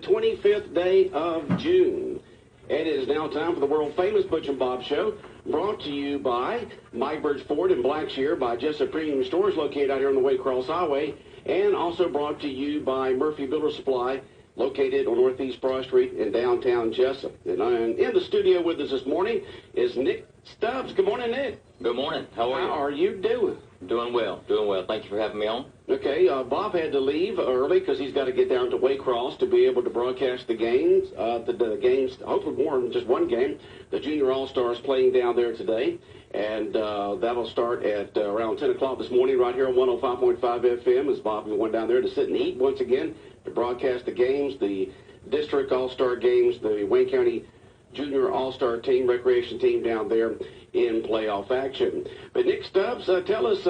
25th day of June. And it is now time for the world-famous Butch and Bob Show, brought to you by Mike Birch Ford in Blackshear, by Jesup Premium Stores located out here on the Waycross Highway, and also brought to you by Murphy Builder Supply, located on Northeast Broad Street in downtown Jesup. And in the studio with us this morning is Nick Stubbs. Good morning, Nick. Good morning. How are you? How are you doing? Doing well. Doing well. Thank you for having me on. Okay, Bob had to leave early because he's got to get down to Waycross to be able to broadcast the games. The games, hopefully more than just one game. The Junior All-Stars playing down there today. And that'll start at around 10 o'clock this morning right here on 105.5 FM as Bob went down there to sit and eat once again to broadcast the games, the District All-Star games, the Wayne County Junior All-Star team, recreation team down there in playoff action. But Nick Stubbs, tell us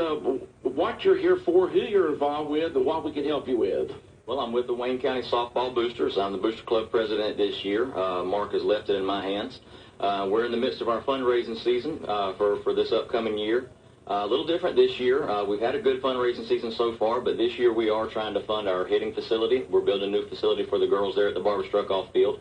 what you're here for, who you're involved with, and what we can help you with. Well, I'm with the Wayne County Softball Boosters. I'm the Booster Club president this year. Mark has left it in my hands. We're in the midst of our fundraising season for this upcoming year. A little different this year. We've had a good fundraising season so far, but this year we are trying to fund our hitting facility. We're building a new facility for the girls there at the Barbara Struckoff Field.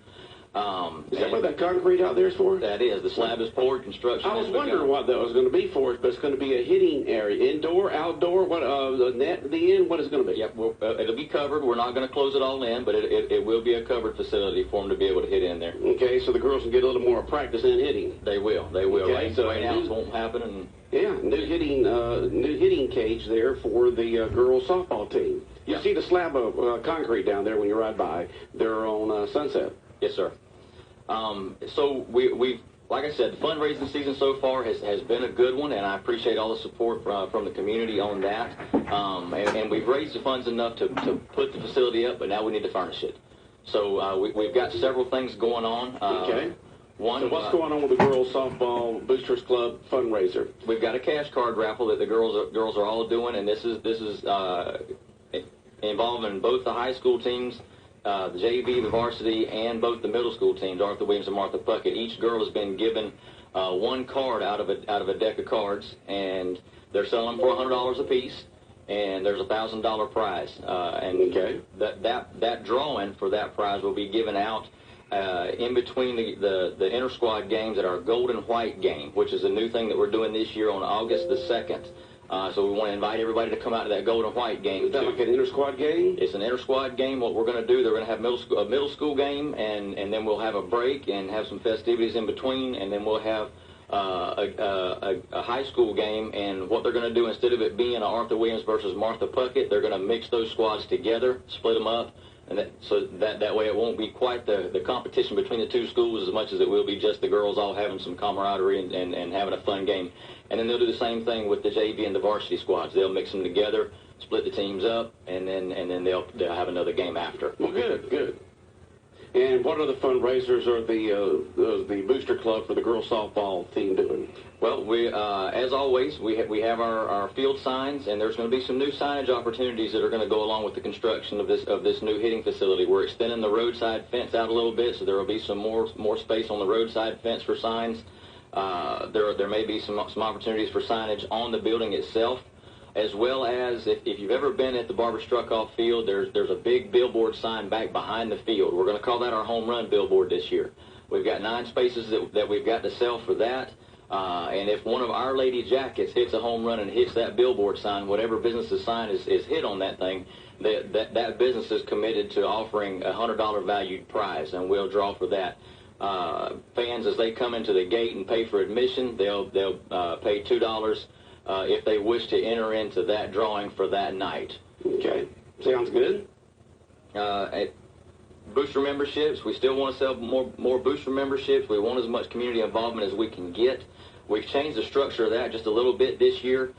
Is that what that concrete out there is for? That is. The slab is poured. Construction I was has wondering begun. what that was going to be for, but it's going to be a hitting area. Indoor, outdoor, what the net at the end, what is it going to be? Yep, it'll be covered. We're not going to close it all in, but it will be a covered facility for them to be able to hit in there. Okay, so the girls can get a little more practice in hitting. They will. They will. Okay, so right now it won't happen. And yeah, new hitting cage there for the girls softball team. You see the slab of concrete down there when you ride by. They're on Sunset. Yes, sir. So we've, like I said, the fundraising season so far has been a good one, and I appreciate all the support from the community on that. And we've raised the funds enough to put the facility up, but now we need to furnish it. So we've got several things going on. Okay. One, so what's going on with the Girls Softball Boosters Club fundraiser? We've got a cash card raffle that the girls are all doing, and this is involving both the high school teams, the JV, the varsity, and both the middle school teams, Arthur Williams and Martha Puckett. Each girl has been given one card out of a deck of cards, and they're selling them for $100 a piece, and there's a $1,000 prize. And okay. that drawing for that prize will be given out in between the inter-squad games at our gold and white game, which is a new thing that we're doing this year on August the 2nd. So we want to invite everybody to come out to that gold and white game. Is that like an inter-squad game? It's an inter-squad game. What we're going to do, they're going to have a middle school game, and then we'll have a break and have some festivities in between, and then we'll have a high school game. And what they're going to do, instead of it being an Arthur Williams versus Martha Puckett, they're going to mix those squads together, split them up, and so that way it won't be quite the competition between the two schools as much as it will be just the girls all having some camaraderie and having a fun game. And then they'll do the same thing with the JV and the varsity squads. They'll mix them together, split the teams up, and then they'll have another game after. Well, good. And what other fundraisers are the Booster Club for the girls softball team doing? Well, we as always we have our field signs, and there's going to be some new signage opportunities that are going to go along with the construction of this new hitting facility. We're extending the roadside fence out a little bit, so there will be some more space on the roadside fence for signs. There may be some opportunities for signage on the building itself, as well as if you've ever been at the Barbara Struckoff Field, there's a big billboard sign back behind the field. We're going to call that our home run billboard this year. We've got 9 spaces that we've got to sell for that. And if one of Our Lady jackets hits a home run and hits that billboard sign, whatever business's sign is hit on that thing, that business is committed to offering a $100 valued prize, and we'll draw for that. Fans, as they come into the gate and pay for admission, they'll pay $2 if they wish to enter into that drawing for that night. Okay, sounds good. At booster memberships, we still want to sell more booster memberships. We want as much community involvement as we can get. We've changed the structure of that just a little bit this year.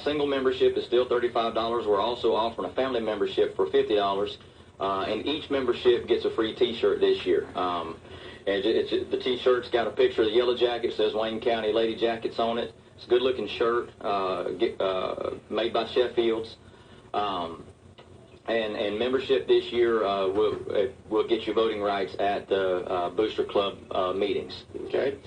Single membership is still $35. We're also offering a family membership for $50, and each membership gets a free T-shirt this year. The T-shirt's got a picture of the Yellow Jacket, says Wayne County Lady Jackets on it. It's a good-looking shirt, made by Sheffield's. And membership this year will get you voting rights at the Booster Club meetings. Okay.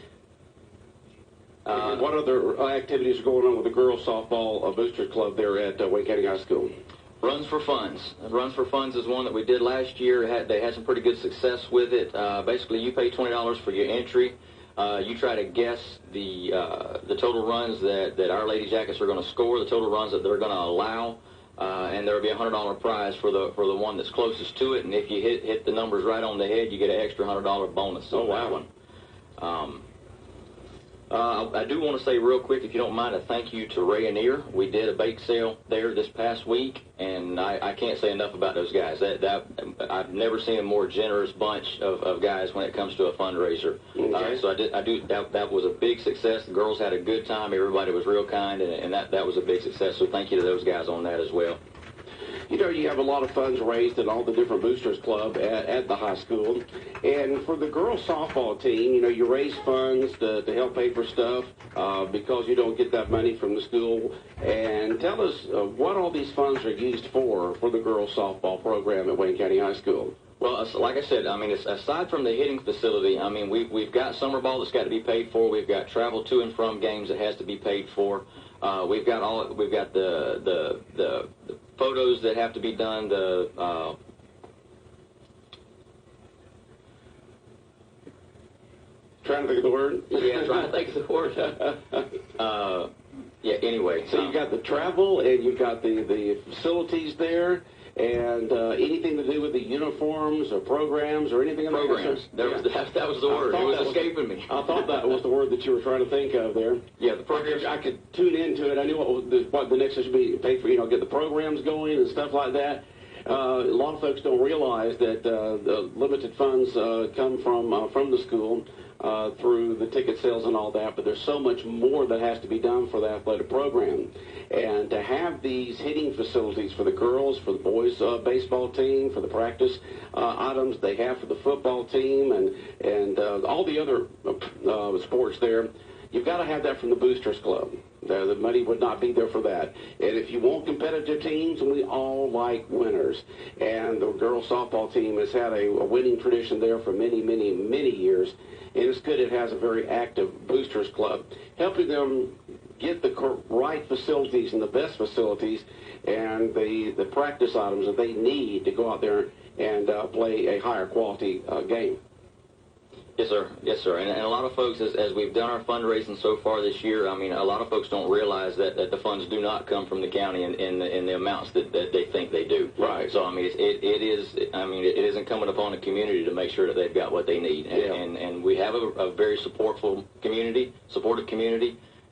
What other activities are going on with the girls softball Booster Club there at Wayne County High School? Runs for Funds. Runs for Funds is one that we did last year. They had some pretty good success with it. Basically, you pay $20 for your entry. You try to guess the total runs that Our Lady Jackets are going to score, the total runs that they're going to allow, and there will be a $100 prize for the one that's closest to it. And if you hit the numbers right on the head, you get an extra $100 bonus on that one. I do want to say real quick, if you don't mind, a thank you to Rayonier. We did a bake sale there this past week, and I can't say enough about those guys. I've never seen a more generous bunch of guys when it comes to a fundraiser. Okay. So that was a big success. The girls had a good time. Everybody was real kind, and that was a big success. So thank you to those guys on that as well. You know, you have a lot of funds raised at all the different boosters club at the high school. And for the girls softball team, you know, you raise funds to help pay for stuff because you don't get that money from the school. And tell us what all these funds are used for the girls softball program at Wayne County High School. Well, like I said, I mean, aside from the hitting facility, I mean, we've got summer ball that's got to be paid for. We've got travel to and from games that has to be paid for. We've got the photos that have to be done. Trying to think of the word? Yeah, trying to think of the word. Yeah, anyway. So you've got the travel, and you've got the facilities there, and anything to do with the uniforms or programs or anything in the programs. That was the word. It was escaping me. I thought that was the word that you were trying to think of there. Yeah, the programs. I could tune into it. I knew what the next should be paid for, you know, get the programs going and stuff like that. A lot of folks don't realize that the limited funds come from the school through the ticket sales and all that, but there's so much more that has to be done for the athletic program. And to have these hitting facilities for the girls, for the boys baseball team, for the practice items they have for the football team, and all the other sports there, you've got to have that from the Boosters Club. The money would not be there for that. And if you want competitive teams, we all like winners. And the girls softball team has had a winning tradition there for many, many, many years. And it's good it has a very active Boosters Club, helping them get the right facilities and the best facilities and the practice items that they need to go out there and play a higher quality game. Yes, sir. Yes, sir. And a lot of folks, as we've done our fundraising so far this year, I mean, a lot of folks don't realize that the funds do not come from the county in the amounts that they think they do. Right. So, I mean, it is incumbent upon the community to make sure that they've got what they need. And we have a very supportive community,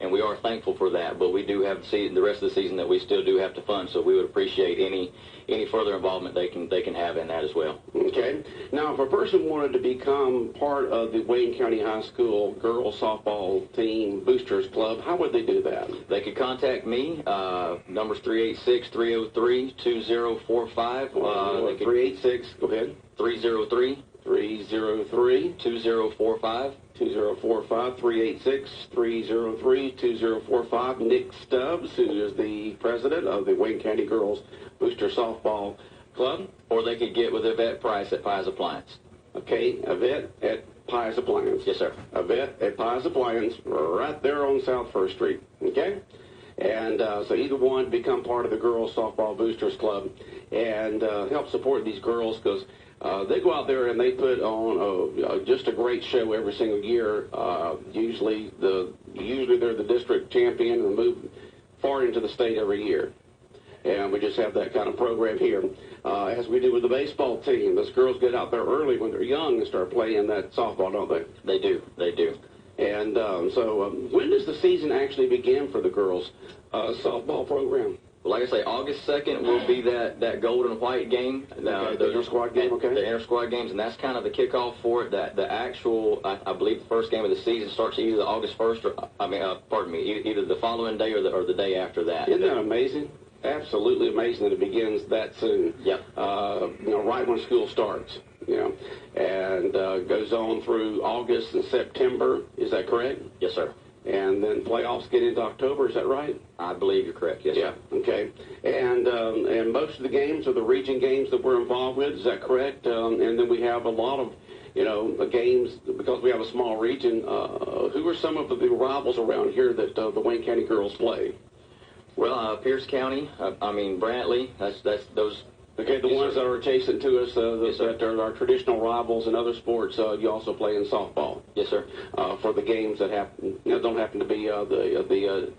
and we are thankful for that. But we do have the rest of the season that we still do have to fund, so we would appreciate any further involvement they can have in that as well. Okay. Now, if a person wanted to become part of the Wayne County High School girls softball team Boosters Club, how would they do that? They could contact me. Number's 386-303-2045. 386, go ahead. 303. 2045. 386-303-2045. Nick Stubbs, who is the president of the Wayne County Girls Booster Softball Club. Or they could get with Yvette Price at Pies Appliance. Okay, Yvette at Pies Appliance. Yes, sir. Yvette at Pies Appliance, right there on South First Street. Okay? And so either one become part of the Girls Softball Boosters Club and help support these girls because they go out there and they put on just a great show every single year. Usually they're the district champion and move far into the state every year. And we just have that kind of program here. As we do with the baseball team, those girls get out there early when they're young and start playing that softball, don't they? They do. And so when does the season actually begin for the girls' softball program? Well, like I say, August 2nd will be that gold and white game. The inter-squad game, okay. The inter-squad games, and that's kind of the kickoff for it. The actual, I believe the first game of the season starts either August 1st or, either the following day or the day after that. Isn't that amazing? Absolutely amazing that it begins that soon. Yep. Right when school starts, and goes on through August and September. Is that correct? Yes, sir. And then playoffs get into October. Is that right? I believe you're correct. Yes, yeah. Sir. Okay. And most of the games are the region games that we're involved with. Is that correct? And then we have a lot of games because we have a small region. Who are some of the rivals around here that the Wayne County girls play? Well, Pierce County, Brantley, that's those. Okay, the ones that are adjacent to us, that are our traditional rivals in other sports, you also play in softball. Yes, sir. For the games that don't happen to be the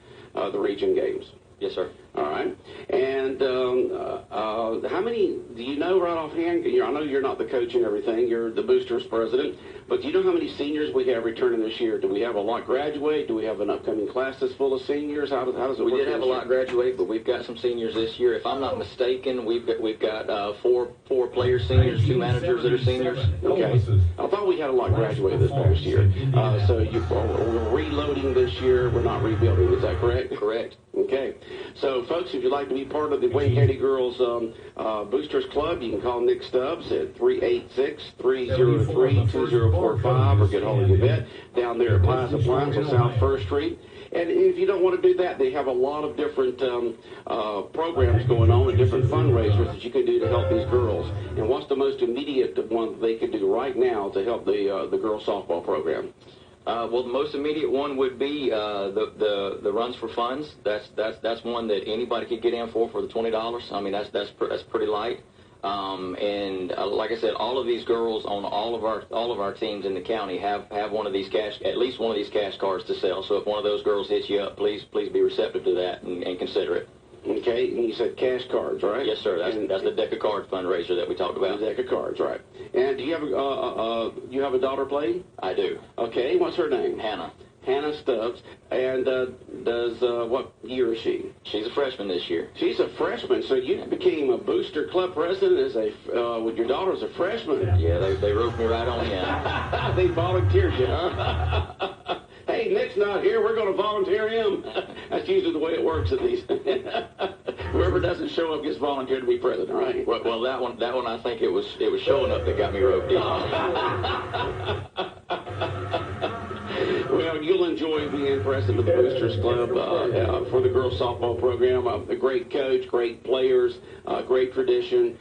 region games. Yes, sir. All right. And how many, do you know right offhand? I know you're not the coach and everything. You're the boosters president. But do you know how many seniors we have returning this year? Do we have a lot graduate? Do we have an upcoming class that's full of seniors? How does it work? We did have a lot graduate, but we've got some seniors this year. If I'm not mistaken, we've got four players seniors, 2 managers that are seniors. Okay. I thought we had a lot graduate this past year. So we're reloading this year. We're not rebuilding. Is that correct? Correct. Okay. So, folks, if you'd like to be part of the Wayne County Girls Boosters Club, you can call Nick Stubbs at 386-303-2045 or get hold of Yvette down there at Plaza Appliance on South 1st Street. And if you don't want to do that, they have a lot of different programs going on and different fundraisers that you can do to help these girls. And what's the most immediate one that they can do right now to help the girls softball program? Well, the most immediate one would be the runs for funds. That's one that anybody could get in for the $20. I mean, that's pretty light. And like I said, all of these girls on all of our teams in the county have one of these at least one of these cash cards to sell. So if one of those girls hits you up, please be receptive to that and consider it. Okay, and you said cash cards, right? Yes, sir. That's the deck of cards fundraiser that we talked about. The deck of cards, right? And do you have a daughter playing? I do. Okay, what's her name? Hannah. Hannah Stubbs. And what year is she? She's a freshman this year. She's a freshman, so you became a booster club president with your daughter as a freshman. Yeah, they roped me right on in. They volunteered you, huh? Hey, Nick's not here. We're going to volunteer him. That's usually the way it works at these. Whoever doesn't show up gets volunteered to be president, right? Well, that one, I think it was showing up that got me roped in. Well, you'll enjoy being president of the Boosters Club for the girls softball program. A great coach, great players, great tradition.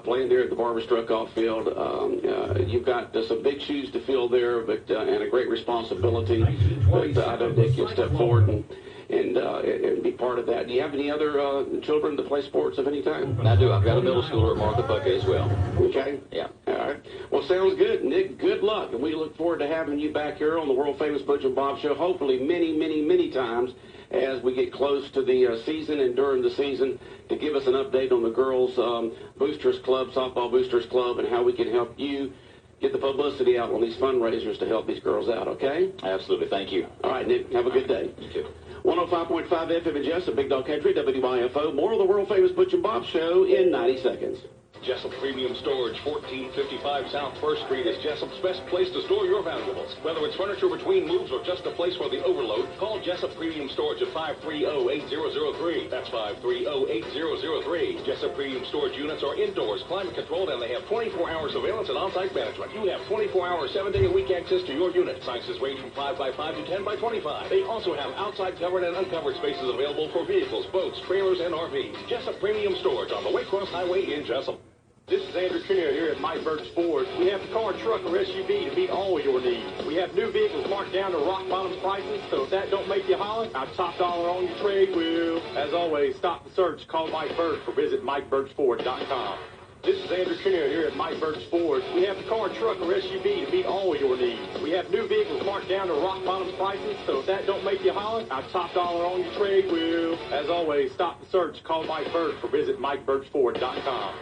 Playing there at the Barbara Struckoff Field. You've got some big shoes to fill there, and a great responsibility. But I know Nick, you'll step forward and be part of that. Do you have any other children that play sports of any kind? I do. I've got a middle schooler at Martha Puckett as well. Okay. Yeah. All right. Well, sounds good, Nick. Good luck, and we look forward to having you back here on the world-famous Butch and Bob Show, hopefully many, many, many times as we get close to the season and during the season to give us an update on the girls Boosters Club, Softball Boosters Club, and how we can help you get the publicity out on these fundraisers to help these girls out, okay? Absolutely. Thank you. All right, Nick. Have a good day. You too. 105.5 FM in Jesup, Big Dog Country, WIFO. More of the world-famous Butch and Bob Show in 90 seconds. Jesup Premium Storage, 1455 South 1st Street is Jesup's best place to store your valuables. Whether it's furniture between moves or just a place for the overload, call Jesup Premium Storage at 530-8003. That's 530-8003. Jesup Premium Storage units are indoors, climate controlled, and they have 24-hour surveillance and on-site management. You have 24-hour, 7-day-a-week access to your unit. Sizes range from 5x5 to 10x25. They also have outside covered and uncovered spaces available for vehicles, boats, trailers, and RVs. Jesup Premium Storage on the Waycross Highway in Jesup. This is Andrew Trinier here at Mike Burt's Ford. We have the car, truck, or SUV to meet all your needs. We have new vehicles marked down to rock bottom prices, so if that don't make you holler, our top dollar on your trade will. As always, stop the search. Call Mike Burt or visit MikeBurtsFord.com. This is Andrew Trinier here at Mike Burt's Ford. We have the car, truck, or SUV to meet all your needs. We have new vehicles marked down to rock bottom prices, so if that don't make you holler, our top dollar on your trade will. As always, stop the search. Call Mike Burt or visit MikeBurtsFord.com.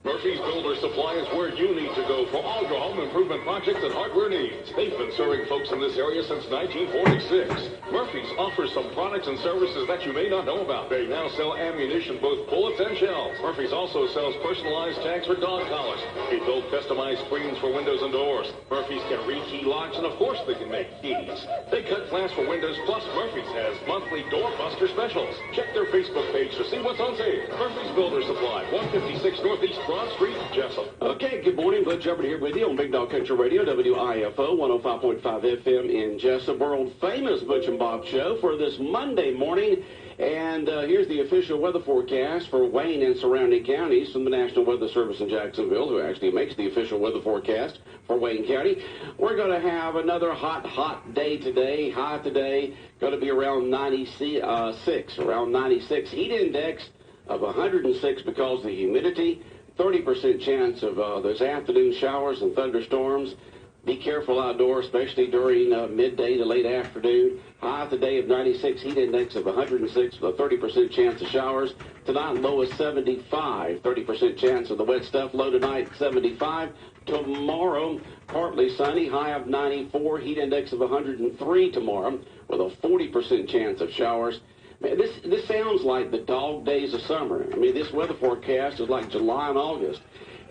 Murphy's Builder Supply is where you need to go for all your home improvement projects and hardware needs. They've been serving folks in this area since 1946. Murphy's offers some products and services that you may not know about. They now sell ammunition, both bullets and shells. Murphy's also sells personalized tags for dog collars. They build customized screens for windows and doors. Murphy's can rekey locks, and of course they can make keys. They cut glass for windows, plus Murphy's has monthly doorbuster specials. Check their Facebook page to see what's on sale. Murphy's Builder Supply, 156 Northeast Broad Street, Jesup. Okay, good morning. Butch Hubbard here with you on Big Dog Country Radio, WIFO 105.5 FM in Jesup. World famous Butch and Bob Show for this Monday morning. And here's the official weather forecast for Wayne and surrounding counties from the National Weather Service in Jacksonville, who actually makes the official weather forecast for Wayne County. We're going to have another hot day today. High today, going to be around 96, around 96. Heat index of 106 because of the humidity. 30% chance of those afternoon showers and thunderstorms. Be careful outdoors, especially during midday to late afternoon. High today of 96, heat index of 106 with a 30% chance of showers. Tonight, low is 75, 30% chance of the wet stuff. Low tonight, 75. Tomorrow, partly sunny, high of 94, heat index of 103 tomorrow with a 40% chance of showers. Man, this sounds like the dog days of summer. I mean, this weather forecast is like July and August.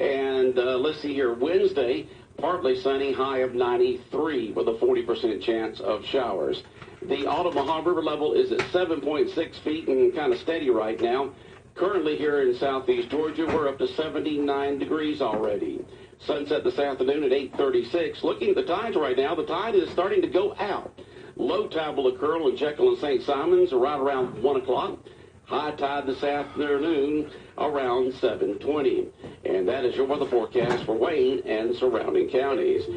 And let's see here, Wednesday, partly sunny, high of 93 with a 40% chance of showers. The Omaha River level is at 7.6 feet and kind of steady right now. Currently here in southeast Georgia, we're up to 79 degrees already. Sunset this afternoon at 8:36. Looking at the tides right now, the tide is starting to go out. Low tide will occur on Jekyll and St. Simons right around 1 o'clock. High tide this afternoon around 7:20. And that is your weather forecast for Wayne and surrounding counties.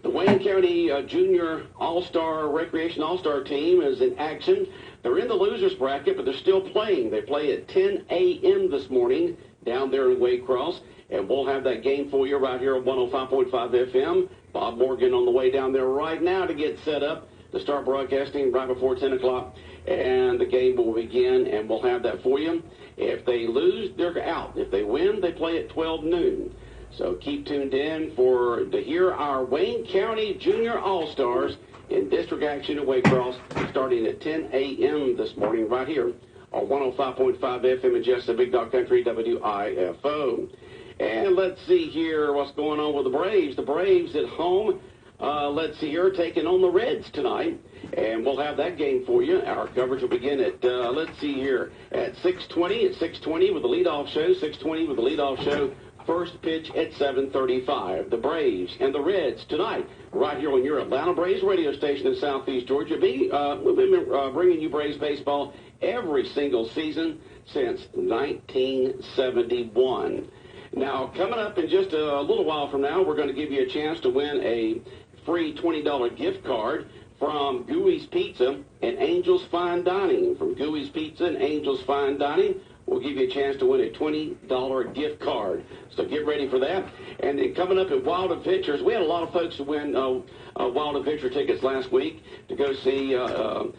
The Wayne County Junior All-Star Recreation All-Star team is in action. They're in the losers bracket, but they're still playing. They play at 10 a.m. this morning down there in Waycross. And we'll have that game for you right here on 105.5 FM. Bob Morgan on the way down there right now to get set up to start broadcasting right before 10 o'clock. And the game will begin, and we'll have that for you. If they lose, they're out. If they win, they play at 12 noon. So keep tuned in to hear our Wayne County Junior All-Stars in district action at Waycross starting at 10 a.m. this morning right here on 105.5 FM in Jesup, Big Dog Country, WIFO. And let's see here what's going on with the Braves. The Braves at home, let's see here, taking on the Reds tonight. And we'll have that game for you. Our coverage will begin at, let's see here, at 6:20. At 6:20 with the leadoff show. 6:20 with the leadoff show. First pitch at 7:35. The Braves and the Reds tonight, right here on your Atlanta Braves radio station in southeast Georgia. We've been bringing you Braves baseball every single season since 1971. Now, coming up in just a little while from now, we're going to give you a chance to win a free $20 gift card from Gooey's Pizza and Angel's Fine Dining. From Gooey's Pizza and Angel's Fine Dining, we'll give you a chance to win a $20 gift card. So get ready for that. And then coming up at Wild Adventures, we had a lot of folks who win Wild Adventure tickets last week to go see a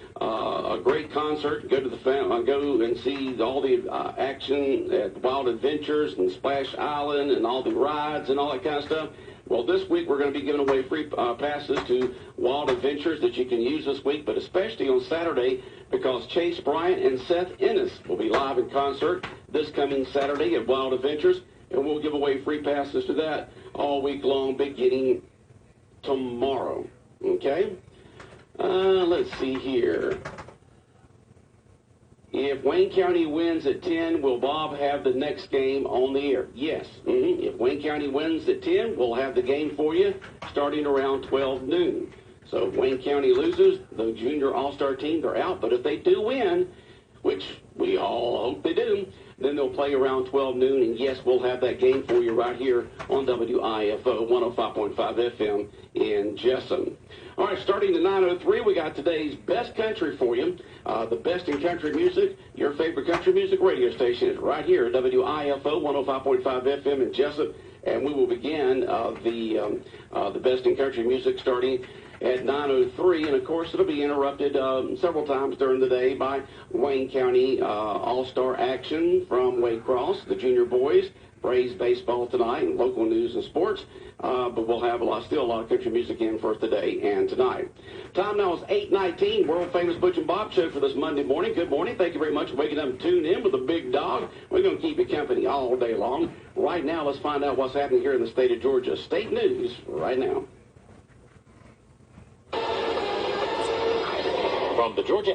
great concert, go and see all the action at Wild Adventures and Splash Island and all the rides and all that kind of stuff. Well, this week we're going to be giving away free passes to Wild Adventures that you can use this week, but especially on Saturday because Chase Bryant and Seth Ennis will be live in concert this coming Saturday at Wild Adventures, and we'll give away free passes to that all week long beginning tomorrow. Okay? Let's see here. If Wayne County wins at 10, will Bob have the next game on the air? Yes. If Wayne County wins at 10, we'll have the game for you starting around 12 noon. So if Wayne County loses, the junior all-star team, they're out. But if they do win, which we all hope they do, then they'll play around 12 noon. And yes, we'll have that game for you right here on WIFO 105.5 FM in Jesup. All right, starting at 9:03, we got today's best country for you. The best in country music. Your favorite country music radio station is right here at WIFO 105.5 FM in Jesup. And we will begin the best in country music starting at 9:03, and of course it'll be interrupted several times during the day by Wayne County All-Star action from Waycross, the junior boys, Braves baseball tonight, and local news and sports. But we'll have still a lot of country music in for us today and tonight. Time now is 8:19. World famous Butch and Bob Show for this Monday morning. Good morning. Thank you very much for waking up and tuning in with the big dog. We're going to keep you company all day long. Right now, let's find out what's happening here in the state of Georgia. State news right now. From the Georgia